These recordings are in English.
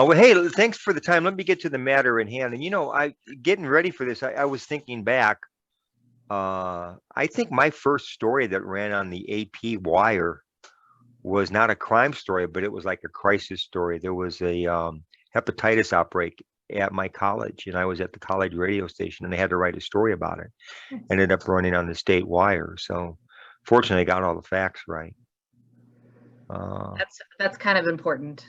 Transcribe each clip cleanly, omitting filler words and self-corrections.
Well, hey, thanks for the time. Let me get to the matter in hand. And I getting ready for this. I was thinking back. I think my first story that ran on the AP wire was not a crime story, but it was like a crisis story. There was a hepatitis outbreak at my college, and I was at the college radio station, and they had to write a story about it. Ended up running on the state wire. So, fortunately, I got all the facts right. Uh, That's kind of important.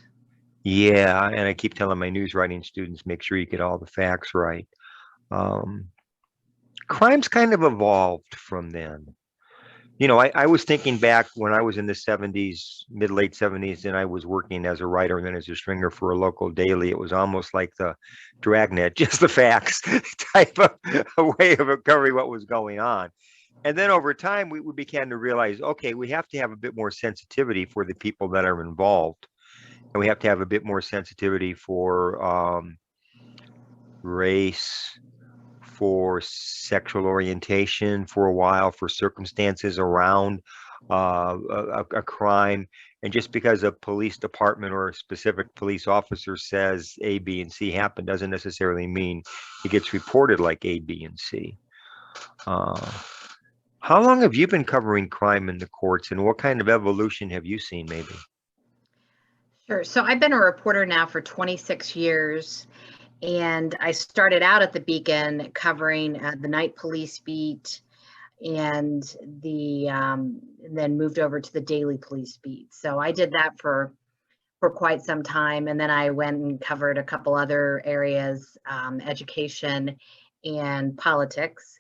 yeah, and I keep telling my news writing students, make sure you get all the facts right. Um, Crime's kind of evolved from then. I was thinking back when I was in the 70s, mid late 70s, and I was working as a writer and then as a stringer for a local daily. It was almost like the dragnet, just the facts type of a way of covering what was going on. And then over time, we began to realize, okay, we have to have a bit more sensitivity for the people that are involved. And we have to have a bit more sensitivity for race, for sexual orientation for a while, for circumstances around a crime. And just because a police department or a specific police officer says A, B, and C happened doesn't necessarily mean it gets reported like A, B, and C. Uh, how long have you been covering crime in the courts, and what kind of evolution have you seen, maybe? Sure. So I've been a reporter now for 26 years, and I started out at the Beacon covering the night police beat, and then moved over to the daily police beat. So I did that for quite some time, and then I went and covered a couple other areas, education and politics.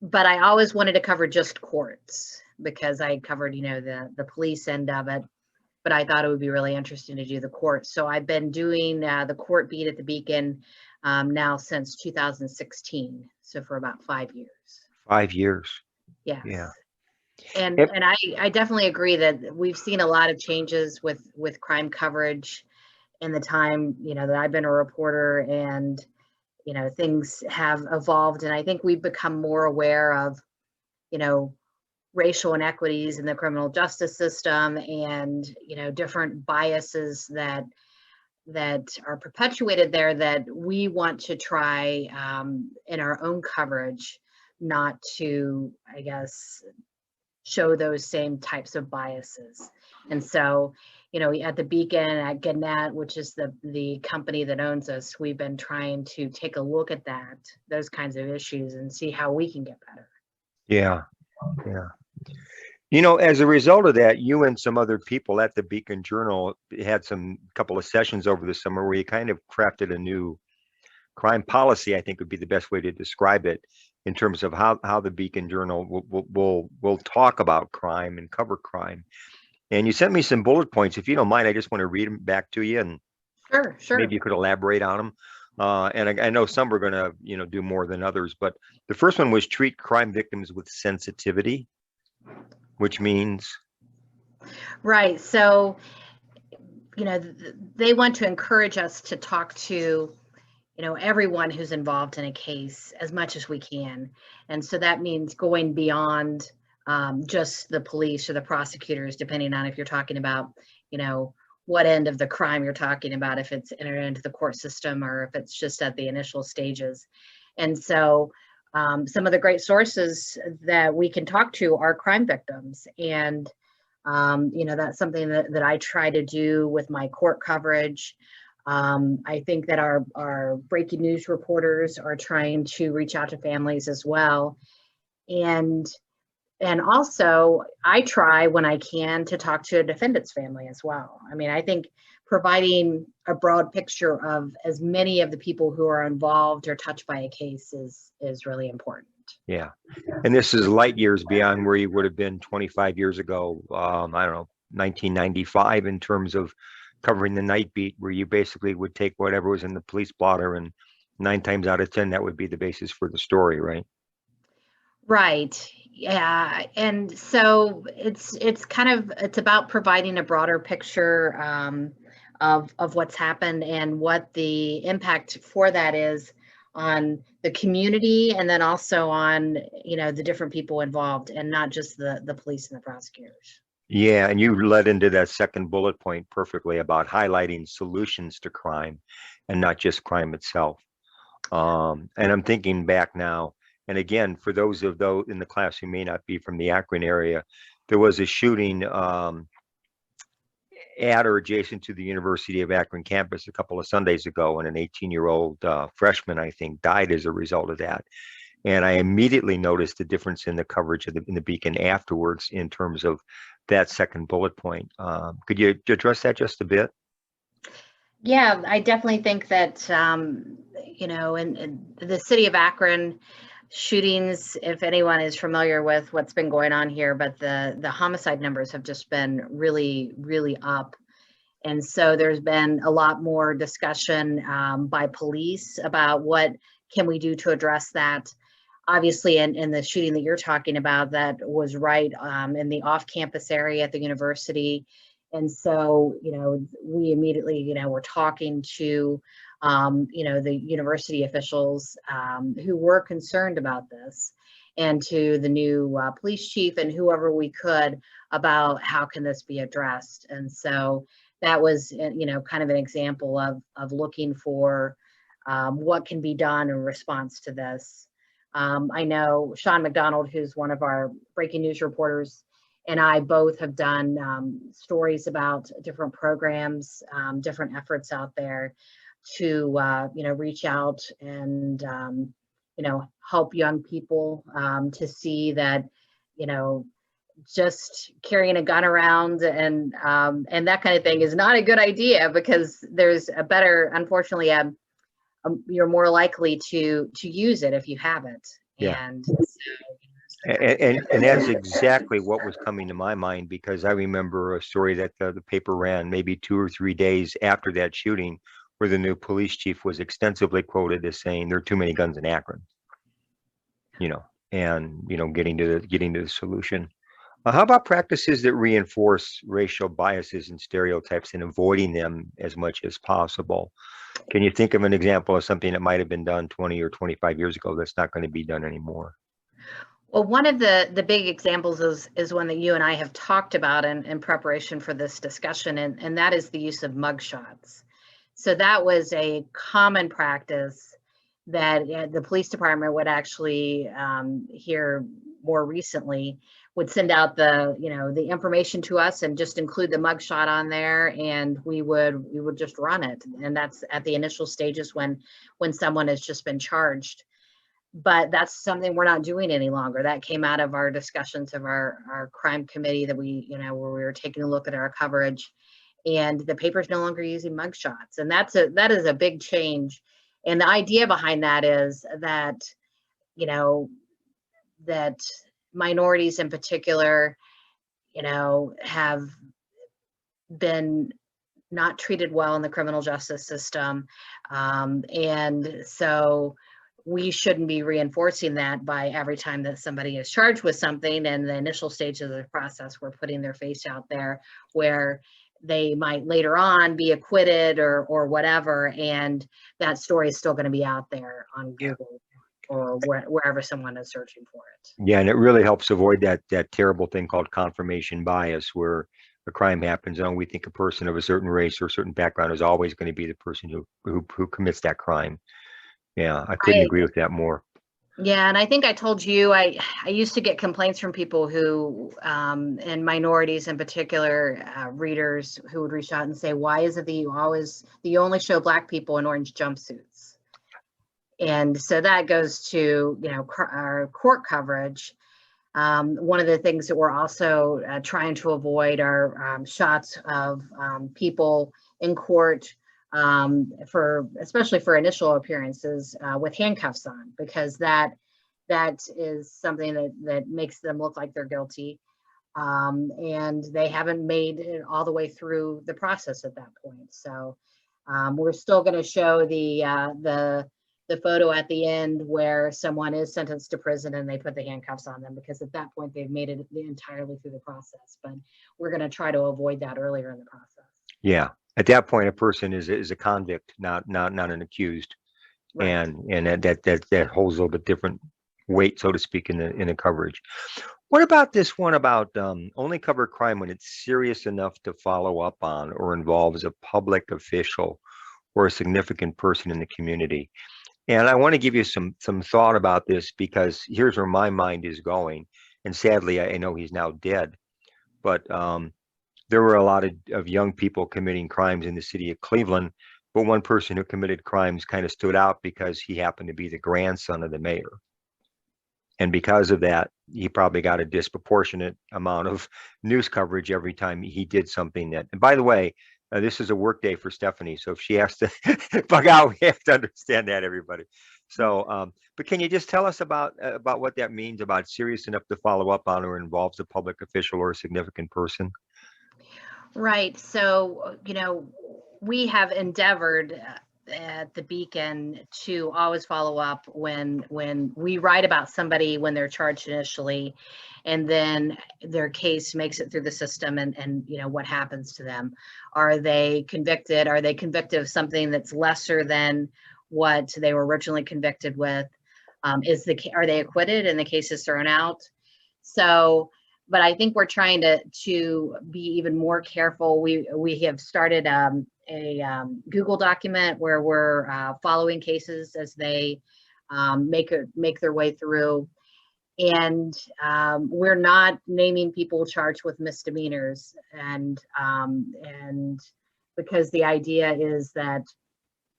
But I always wanted to cover just courts because I covered, the police end of it. But I thought it would be really interesting to do the court. So I've been doing the court beat at the Beacon now since 2016. So for about 5 years. 5 years. Yes. Yeah. And Yep. and I definitely agree that we've seen a lot of changes with crime coverage in the time, that I've been a reporter, and, things have evolved. And I think we've become more aware of, you know, racial inequities in the criminal justice system, and different biases that are perpetuated there, that we want to try in our own coverage not to, I guess, show those same types of biases. And so, at the Beacon, at Gannett, which is the company that owns us, we've been trying to take a look at those kinds of issues, and see how we can get better. Yeah. Yeah. As a result of that, you and some other people at the Beacon Journal had some couple of sessions over the summer where you kind of crafted a new crime policy, I think would be the best way to describe it, in terms of how the Beacon Journal will talk about crime and cover crime. And you sent me some bullet points. If you don't mind, I just want to read them back to you, and Sure. maybe you could elaborate on them. And I know some are going to, do more than others, but the first one was treat crime victims with sensitivity, which means, Right. So, they want to encourage us to talk to, everyone who's involved in a case as much as we can. And so that means going beyond just the police or the prosecutors, depending on if you're talking about, what end of the crime you're talking about, if it's entered into the court system or if it's just at the initial stages. And so some of the great sources that we can talk to are crime victims. And, that's something that I try to do with my court coverage. I think that our breaking news reporters are trying to reach out to families as well. And also, I try when I can to talk to a defendant's family as well. I mean, I think providing a broad picture of as many of the people who are involved or touched by a case is really important. yeah. And this is light years beyond where you would have been 25 years ago. I don't know, 1995, in terms of covering the night beat, where you basically would take whatever was in the police blotter, and 9 times out of 10, that would be the basis for the story, right? Right. Yeah. And so it's about providing a broader picture of what's happened and what the impact for that is on the community, and then also on, the different people involved, and not just the police and the prosecutors. Yeah, and you led into that second bullet point perfectly about highlighting solutions to crime and not just crime itself. And I'm thinking back now, and again, for those in the class who may not be from the Akron area, there was a shooting at or adjacent to the University of Akron campus a couple of Sundays ago, and an 18-year-old freshman, I think, died as a result of that. And I immediately noticed the difference in the coverage of in the Beacon afterwards in terms of that second bullet point. Could you address that just a bit? Yeah, I definitely think that, in the city of Akron, shootings, if anyone is familiar with what's been going on here, but the homicide numbers have just been really, really up. And so there's been a lot more discussion by police about what can we do to address that. Obviously, in the shooting that you're talking about, that was right in the off-campus area at the university. And so, we immediately, were talking to, the university officials who were concerned about this, and to the new police chief and whoever we could about how can this be addressed. And so that was, kind of an example of looking for what can be done in response to this. I know Sean McDonald, who's one of our breaking news reporters, and I both have done stories about different programs, different efforts out there to, reach out and, help young people to see that, just carrying a gun around and that kind of thing is not a good idea, because there's a better, unfortunately, you're more likely to use it if you have it. Yeah. And And that's exactly what was coming to my mind, because I remember a story that the paper ran maybe 2 or 3 days after that shooting, where the new police chief was extensively quoted as saying there are too many guns in Akron, and getting to the solution. How about practices that reinforce racial biases and stereotypes and avoiding them as much as possible? Can you think of an example of something that might have been done 20 or 25 years ago that's not going to be done anymore? well, one of the big examples is one that you and I have talked about in preparation for this discussion, and that is the use of mugshots. So that was a common practice that the police department would actually, here more recently, would send out the information to us and just include the mugshot on there, and we would just run it. And that's at the initial stages when someone has just been charged. But that's something we're not doing any longer. That came out of our discussions of our crime committee, that where we were taking a look at our coverage, and the paper's no longer using mugshots. And that is a big change. And the idea behind that is that, that minorities in particular, have been not treated well in the criminal justice system. And so we shouldn't be reinforcing that by every time that somebody is charged with something, and the initial stage of the process, we're putting their face out there where they might later on be acquitted or whatever, and that story is still going to be out there on Google or wherever someone is searching for it. Yeah, and it really helps avoid that terrible thing called confirmation bias, where a crime happens and we think a person of a certain race or a certain background is always going to be the person who commits that crime. Yeah, I couldn't agree with that more. Yeah, and I think I told you, I used to get complaints from people who, and minorities in particular, readers who would reach out and say, "Why is it that you only show Black people in orange jumpsuits?" And so that goes to our court coverage. One of the things that we're also trying to avoid are shots of people in court, especially for initial appearances, with handcuffs on, because that is something that makes them look like they're guilty, and they haven't made it all the way through the process at that point. So we're still going to show the photo at the end where someone is sentenced to prison and they put the handcuffs on them, because at that point they've made it entirely through the process. But we're going to try to avoid that earlier in the process. Yeah, at that point, a person is a convict, not an accused, Right. and that holds a little bit different weight, so to speak, in the coverage. What about this one about only cover crime when it's serious enough to follow up on or involves a public official or a significant person in the community? And I want to give you some thought about this because here's where my mind is going. And sadly, I know he's now dead, but there were a lot of young people committing crimes in the city of Cleveland. But one person who committed crimes kind of stood out because he happened to be the grandson of the mayor. And because of that, he probably got a disproportionate amount of news coverage every time he did something that, and by the way, this is a work day for Stephanie. So if she has to bug out, we have to understand that, everybody. So, but can you just tell us about what that means about serious enough to follow up on or involves a public official or a significant person? Right. So, we have endeavored at the Beacon to always follow up when we write about somebody when they're charged initially, and then their case makes it through the system, and what happens to them. Are they convicted? Are they convicted of something that's lesser than what they were originally convicted with? Are they acquitted and the case is thrown out? So, but I think we're trying to be even more careful. We have started a Google document where we're following cases as they make their way through, and we're not naming people charged with misdemeanors, and because the idea is that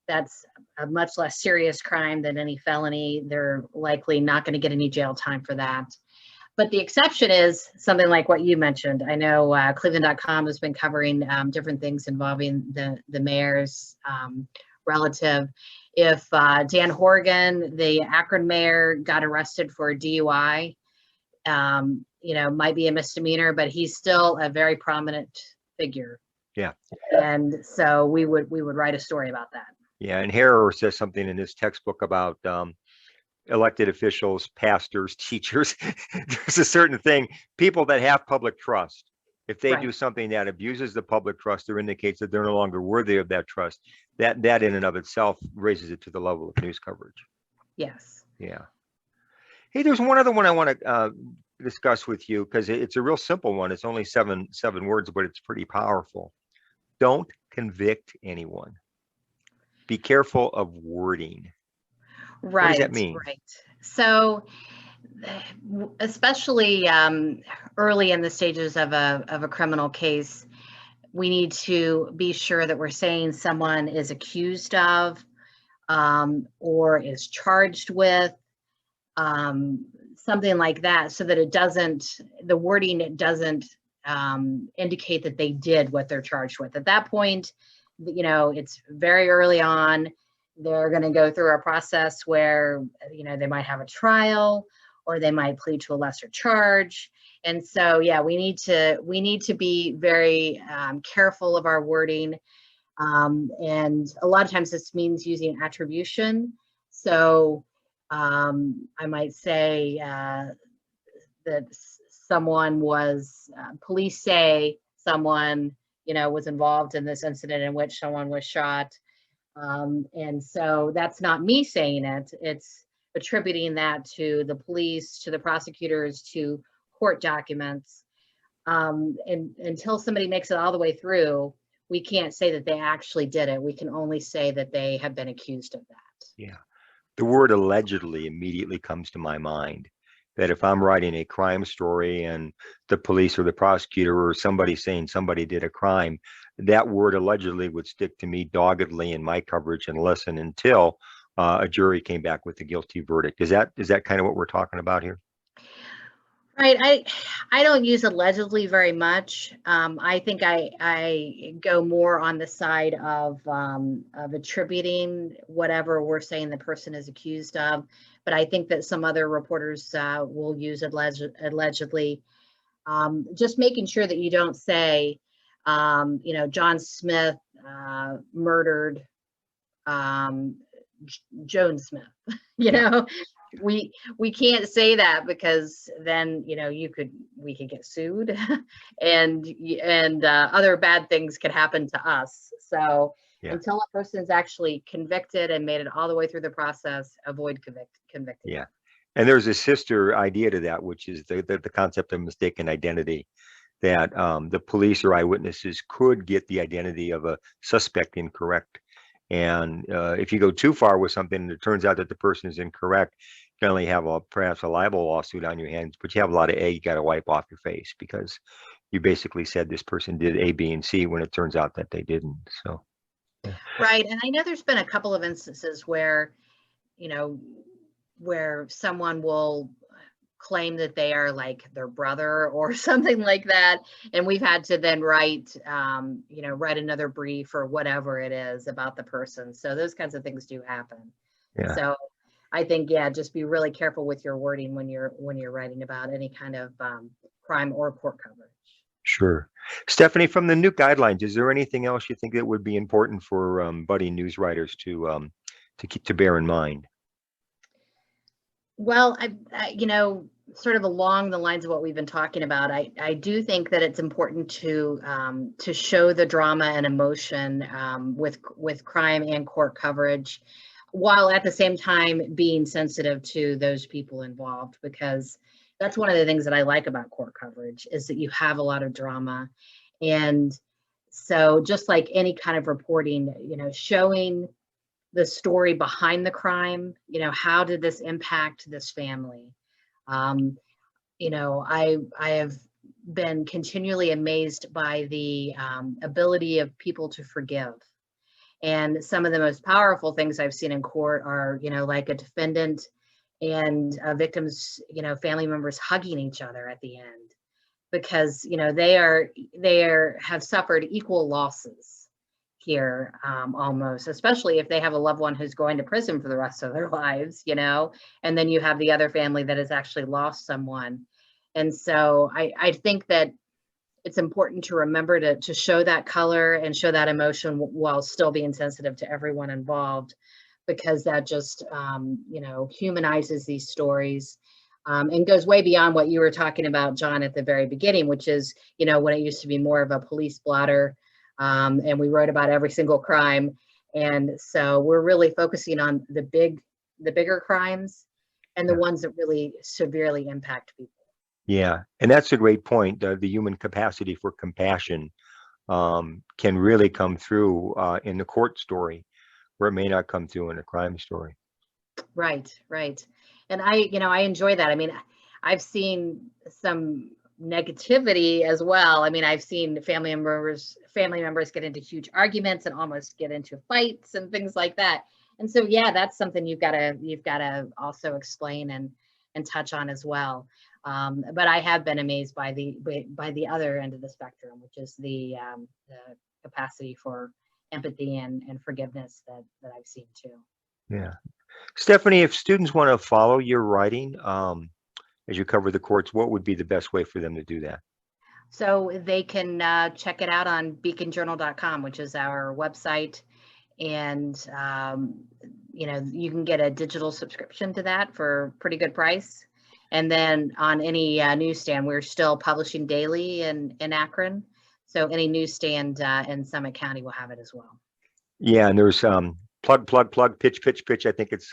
that's a much less serious crime than any felony. They're likely not going to get any jail time for that. But the exception is something like what you mentioned. I know Cleveland.com has been covering different things involving the mayor's relative. If Dan Horgan, the Akron mayor, got arrested for a DUI, might be a misdemeanor, but he's still a very prominent figure. Yeah. And so we would write a story about that. Yeah. And Harrower says something in his textbook about elected officials, pastors, teachers. There's a certain thing, people that have public trust. If they do something that abuses the public trust or indicates that they're no longer worthy of that trust, that in and of itself raises it to the level of news coverage. Yes. Yeah. Hey, there's one other one I want to discuss with you because it's a real simple one. It's only seven words, but it's pretty powerful. Don't convict anyone. Be careful of wording. Right. What does that mean? Right. So, especially early in the stages of a criminal case, we need to be sure that we're saying someone is accused of or is charged with something like that, so that the wording doesn't indicate that they did what they're charged with. At that point, it's very early on. They're going to go through a process where, they might have a trial or they might plead to a lesser charge. And so, yeah, we need to be very careful of our wording. And a lot of times this means using attribution. So I might say that someone was, police say someone, was involved in this incident in which someone was shot. And so that's not me saying it. It's attributing that to the police, to the prosecutors, to court documents. And until somebody makes it all the way through, we can't say that they actually did it. We can only say that they have been accused of that. Yeah. The word allegedly immediately comes to my mind. That if I'm writing a crime story and the police or the prosecutor or somebody saying somebody did a crime, that word allegedly would stick to me doggedly in my coverage and listen until a jury came back with a guilty verdict. Is that kind of what we're talking about here? Right. I don't use allegedly very much. I think I go more on the side of attributing whatever we're saying the person is accused of. But I think that some other reporters will use allegedly. Just making sure that you don't say, John Smith murdered Joan Smith. We can't say that, because then we could get sued and other bad things could happen to us. So until a person is actually convicted and made it all the way through the process, avoid convicting. Yeah. And there's a sister idea to that, which is the concept of mistaken identity, that the police or eyewitnesses could get the identity of a suspect incorrect. And if you go too far with something and it turns out that the person is incorrect, you can only have perhaps a libel lawsuit on your hands, but you have a lot of egg you got to wipe off your face because you basically said this person did A, B, and C when it turns out that they didn't. So, yeah. Right. And I know there's been a couple of instances where, you know, where someone will claim that they are like their brother or something like that. And we've had to then write, write another brief or whatever it is about the person. So those kinds of things do happen. Yeah. So I think, yeah, just be really careful with your wording when you're writing about any kind of crime or court coverage. Sure. Stephanie, from the new guidelines, is there anything else you think that would be important for budding news writers to bear in mind? Well, sort of along the lines of what we've been talking about, I do think that it's important to show the drama and emotion with crime and court coverage, while at the same time being sensitive to those people involved, because that's one of the things that I like about court coverage is that you have a lot of drama. And so just like any kind of reporting, showing the story behind the crime, how did this impact this family? I have been continually amazed by the ability of people to forgive. And some of the most powerful things I've seen in court are, like a defendant and victims, family members hugging each other at the end, because, they have suffered equal losses here, almost, especially if they have a loved one who's going to prison for the rest of their lives, and then you have the other family that has actually lost someone. And so I think that it's important to remember to show that color and show that emotion while still being sensitive to everyone involved, because that just, humanizes these stories, and goes way beyond what you were talking about, John, at the very beginning, which is, when it used to be more of a police blotter, and we wrote about every single crime. And so we're really focusing on the bigger crimes and the ones that really severely impact people. Yeah, and that's a great point. The human capacity for compassion can really come through in the court story, where it may not come through in a crime story. Right, right. And I enjoy that. I mean, I've seen some negativity as well. I mean, I've seen family members get into huge arguments and almost get into fights and things like that. And so, yeah, that's something you've got to also explain and touch on as well. But I have been amazed by the other end of the spectrum, which is the capacity for empathy and forgiveness that I've seen too. Yeah. Stephanie, if students want to follow your writing as you cover the courts, what would be the best way for them to do that? So they can check it out on beaconjournal.com, which is our website. And, you can get a digital subscription to that for a pretty good price. And then on any newsstand, we're still publishing daily in Akron. So any newsstand in Summit County will have it as well. Yeah, and there's plug, pitch. I think it's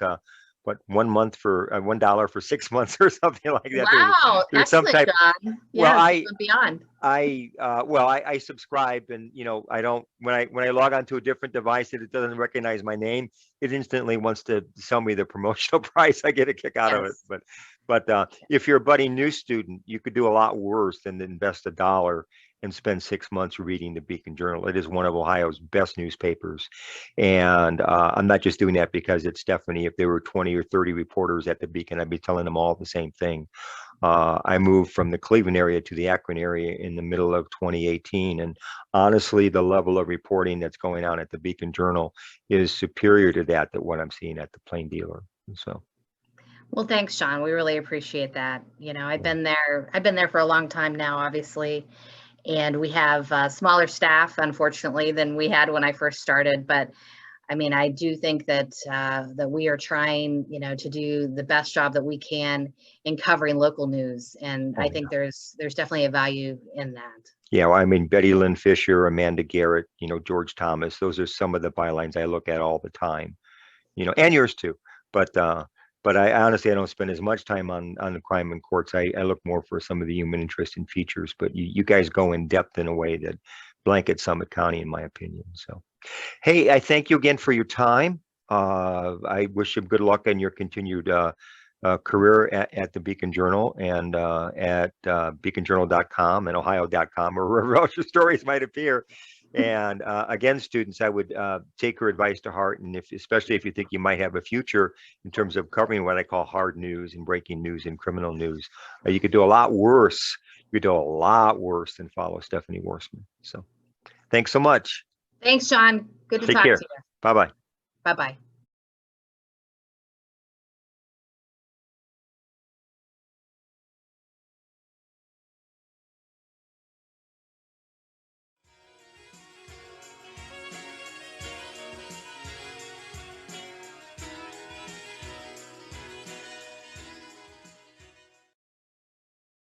what, 1 month for $1 for 6 months or something like that. Wow, there's some excellent, type. John. Well, Yes, beyond. I subscribe, and I don't, when I log onto a different device that it doesn't recognize my name, it instantly wants to sell me the promotional price. I get a kick out of it. But if you're a budding news student, you could do a lot worse than to invest $1 and spend 6 months reading the Beacon Journal. It is one of Ohio's best newspapers. And I'm not just doing that because it's Stephanie. If there were 20 or 30 reporters at the Beacon, I'd be telling them all the same thing. I moved from the Cleveland area to the Akron area in the middle of 2018. And honestly, the level of reporting that's going on at the Beacon Journal is superior to that what I'm seeing at the Plain Dealer. So. Well, thanks, Sean. We really appreciate that. I've been there for a long time now, obviously, and we have smaller staff, unfortunately, than we had when I first started. But I mean, I do think that we are trying, to do the best job that we can in covering local news, and I think there's definitely a value in that. Yeah, well, I mean, Betty Lynn Fisher, Amanda Garrett, George Thomas. Those are some of the bylines I look at all the time, and yours too. But But I honestly, I don't spend as much time on the crime in courts. I look more for some of the human interest and features, but you guys go in depth in a way that blankets Summit County, in my opinion. So, hey, I thank you again for your time. I wish you good luck in your continued career at the Beacon Journal and at beaconjournal.com and ohio.com or wherever else your stories might appear. And again, students, I would take her advice to heart. And especially if you think you might have a future in terms of covering what I call hard news and breaking news and criminal news, you could do a lot worse. You could do a lot worse than follow Stephanie Warsmith. So thanks so much. Thanks, John. Good to Take talk care. to you. Bye-bye. Bye-bye.